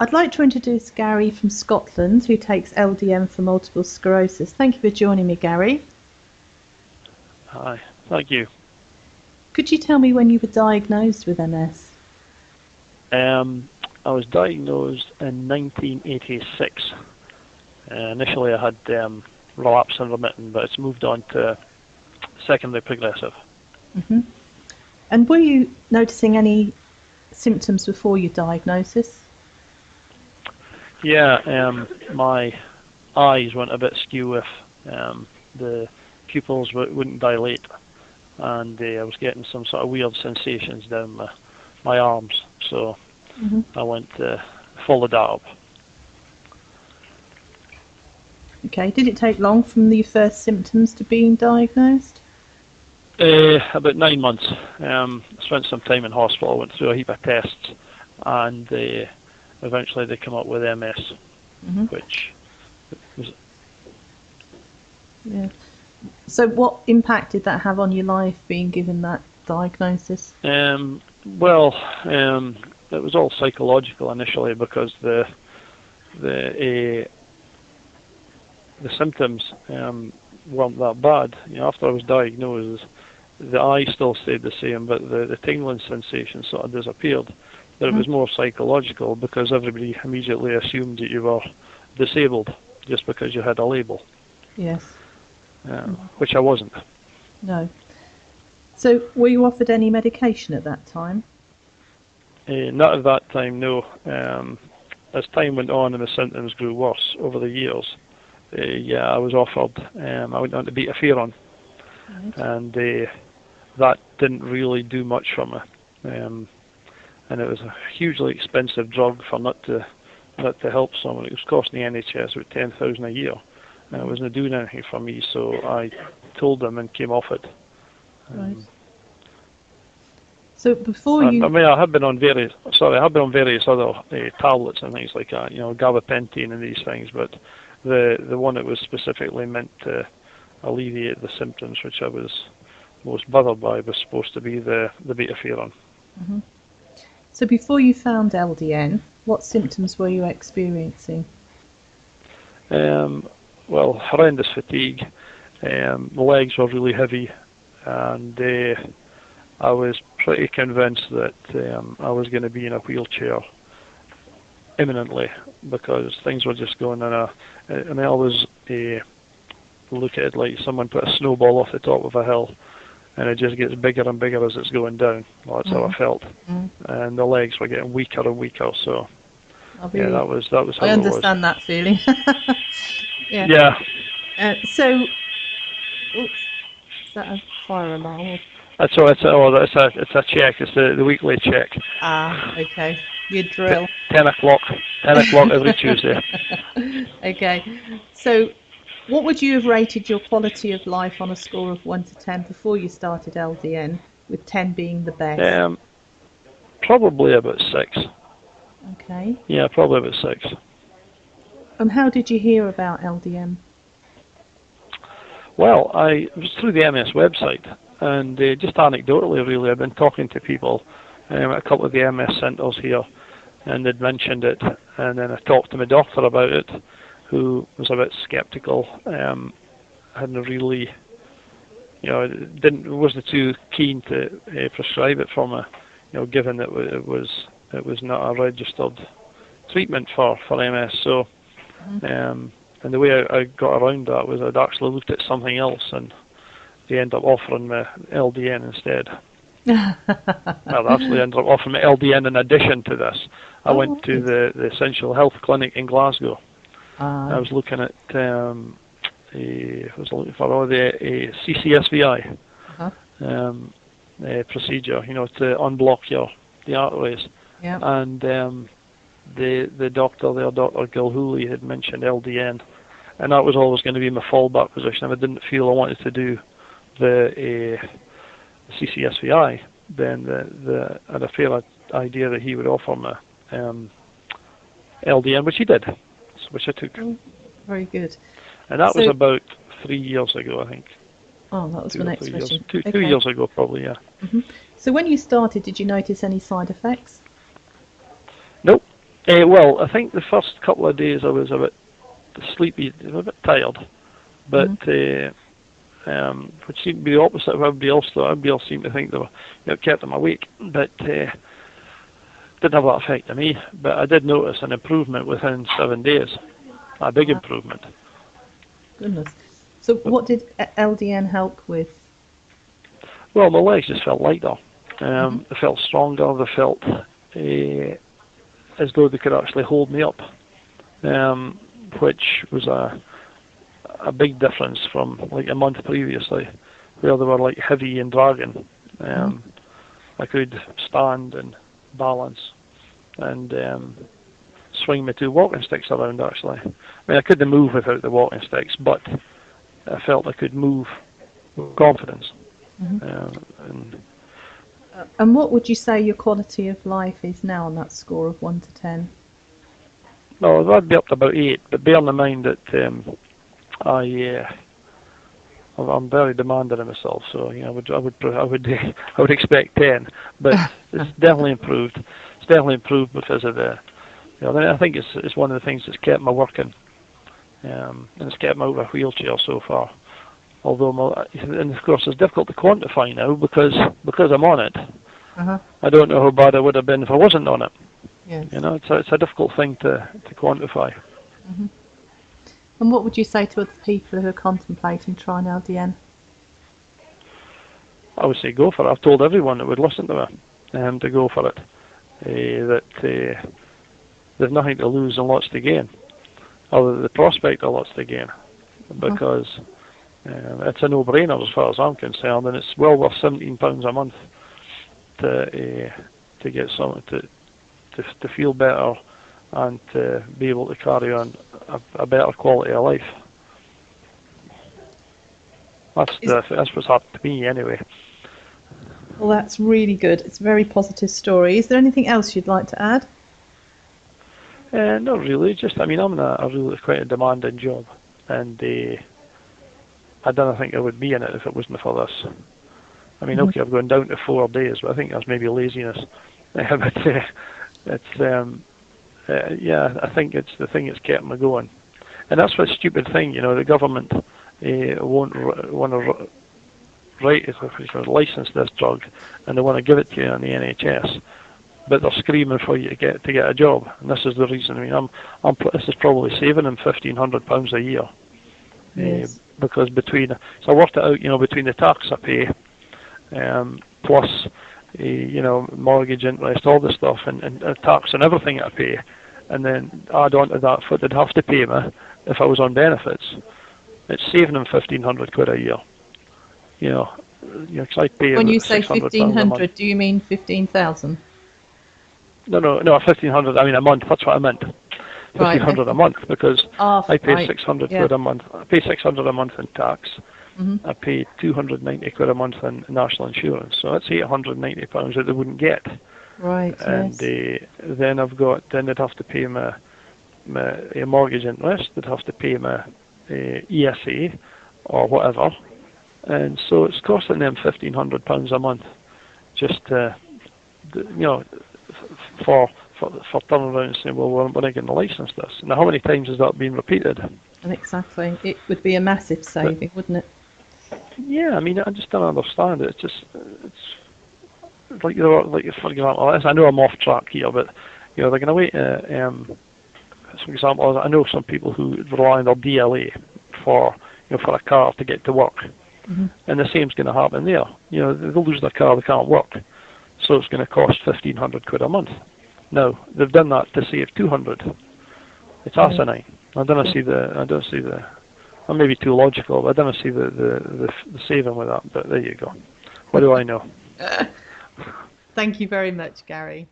I'd like to introduce Gary from Scotland, who takes LDN for multiple sclerosis. Thank you for joining me, Gary. Hi, thank you. Could you tell me when you were diagnosed with MS? I was diagnosed in 1986. Initially I had relapse and remitting, but it's moved on to secondary progressive. hmm And were you noticing any symptoms before your diagnosis? Yeah, my eyes went a bit skew if the pupils wouldn't dilate, and I was getting some sort of weird sensations down my arms, so hmm I went to follow that up. Okay, did it take long from the first symptoms to being diagnosed? About 9 months. Spent some time in hospital, went through a heap of tests, and eventually they come up with MS, hmm which was Yeah. So what impact did that have on your life, being given that diagnosis? well, it was all psychological initially because the symptoms weren't that bad. After I was diagnosed, the eye still stayed the same, but the tingling sensation sort of disappeared. But it was more psychological because everybody immediately assumed that you were disabled just because you had a label, Yes. which I wasn't. No. So were you offered any medication at that time? Not at that time, no. As time went on and the symptoms grew worse over the years, yeah, I was offered. I went on to beta-ferron, Right. and that didn't really do much for me. And it was a hugely expensive drug for not to help someone. It was costing the NHS about 10,000 a year, and it wasn't doing anything for me. So I told them and came off it. Right. So before I you... mean, I have been on various other tablets and things like that. Gabapentin and these things, but the one that was specifically meant to alleviate the symptoms, which I was most bothered by, was supposed to be the beta-ferron. Mhm. So before you found LDN, what symptoms were you experiencing? Well, horrendous fatigue. My legs were really heavy, and I was pretty convinced that I was going to be in a wheelchair imminently because things were just going in a. I mean, I always look at it like someone put a snowball off the top of a hill, and it just gets bigger and bigger as it's going down. Well, that's how I felt, and the legs were getting weaker and weaker. So yeah, that was how I it was. understand that feeling. Yeah. Yeah. So, oops, is that a fire alarm? It's a check. It's the weekly check. Okay. Your drill. 10 o'clock. 10 o'clock every Tuesday. Okay. So, what would you have rated your quality of life on a score of 1 to 10 before you started LDN, with 10 being the best? Probably about 6. Okay. Yeah, probably about 6. And how did you hear about LDN? Well, I was through the MS website, and just anecdotally, really, I've been talking to people at a couple of the MS centres here, and they'd mentioned it, and then I talked to my doctor about it, who was a bit sceptical, hadn't really, wasn't too keen to prescribe it for me, given that it was not a registered treatment for MS. So, and the way I got around that was I'd actually looked at something else, and they ended up offering me LDN instead. Well, they actually ended up offering me LDN in addition to this. I went to the Essential Health Clinic in Glasgow. I was looking at for all the CCSVI procedure, to unblock the arteries. Yeah. And the doctor there, Dr. Gilhooly, had mentioned LDN, and that was always going to be my fallback position. If I didn't feel I wanted to do the CCSVI, then I had a fair idea that he would offer me LDN, which he did, which I took. Very good. And that was about 3 years ago, I think. Oh, that was my next question. 2 years ago, probably, yeah. So when you started, did you notice any side effects? Nope. Well, I think the first couple of days I was a bit sleepy, a bit tired, but which seemed to be the opposite of everybody else. Though everybody else seemed to think they were, it kept them awake, but didn't have that effect on me. But I did notice an improvement within 7 days, a big improvement. Goodness. So what did LDN help with? Well, my legs just felt lighter. They felt stronger. They felt as though they could actually hold me up, which was a big difference from like a month previously, where they were like heavy and dragging. I could stand and balance and swing my 2 walking sticks around. Actually, I mean I couldn't move without the walking sticks, but I felt I could move with confidence. And what would you say your quality of life is now on that score of 1 to 10? No, I'd be up to about 8, but bear in mind that I'm very demanding of myself, so you know, I would expect 10, but it's definitely improved. It's definitely improved because of the, you know, I think it's one of the things that's kept me working, and it's kept me out of a wheelchair so far. Although, and of course, it's difficult to quantify now because I'm on it. I don't know how bad I would have been if I wasn't on it. Yes. You know, it's a difficult thing to quantify. And what would you say to other people who are contemplating trying LDN? I would say go for it. I've told everyone that would listen to me to go for it. That there's nothing to lose and lots to gain, other than the prospect of lots to gain, because it's a no-brainer as far as I'm concerned, and it's well worth £17 a month to get something to feel better and to be able to carry on a better quality of life. That's what's happened to me anyway. Well, that's really good. It's a very positive story. Is there anything else you'd like to add? Not really. Just, I mean, I'm in a really quite a demanding job, and I don't think I would be in it if it wasn't for this. I mean, okay, I've gone down to 4 days, but I think that's maybe laziness. But it's yeah, I think it's the thing that's kept me going, and that's what stupid thing, you know. The government won't want to license this drug, and they want to give it to you on the NHS, but they're screaming for you to get a job, and this is the reason. I mean, this is probably saving them £1,500 a year. Yes. Because so I worked it out, you know, between the tax I pay, plus, you know, mortgage interest, all this stuff, and tax and everything I pay, and then add on to that what they'd have to pay me if I was on benefits. It's saving them £1,500 a year. You know, because I pay. When you say £1,500, do you mean 15,000? No, 1,500. I mean a month. That's what I meant. 1,500 a month, because I pay £600 a month. I pay £600 a month in tax. I pay £290 a month in national insurance. So that's £890 that they wouldn't get. Right. And then they'd have to pay my mortgage interest. They'd have to pay my ESA or whatever. And so it's costing them £1,500 a month, just you know, for turning around and saying, well, we're not going to license this. Now, how many times has that been repeated? And exactly. It would be a massive saving, wouldn't it? Yeah, I mean, I just don't understand it. It's like, you know, like, for example, I know I'm off track here, but, you know, they're going to wait, for example, I know some people who rely on their DLA for a car to get to work. And the same's going to happen there. You know, they'll lose their car, they can't work. So it's going to cost £1,500 a month. Now, they've done that to save 200. It's asinine. I don't see the, I may be too logical, but I don't see the saving with that, but there you go. What do I know? Thank you very much, Gary.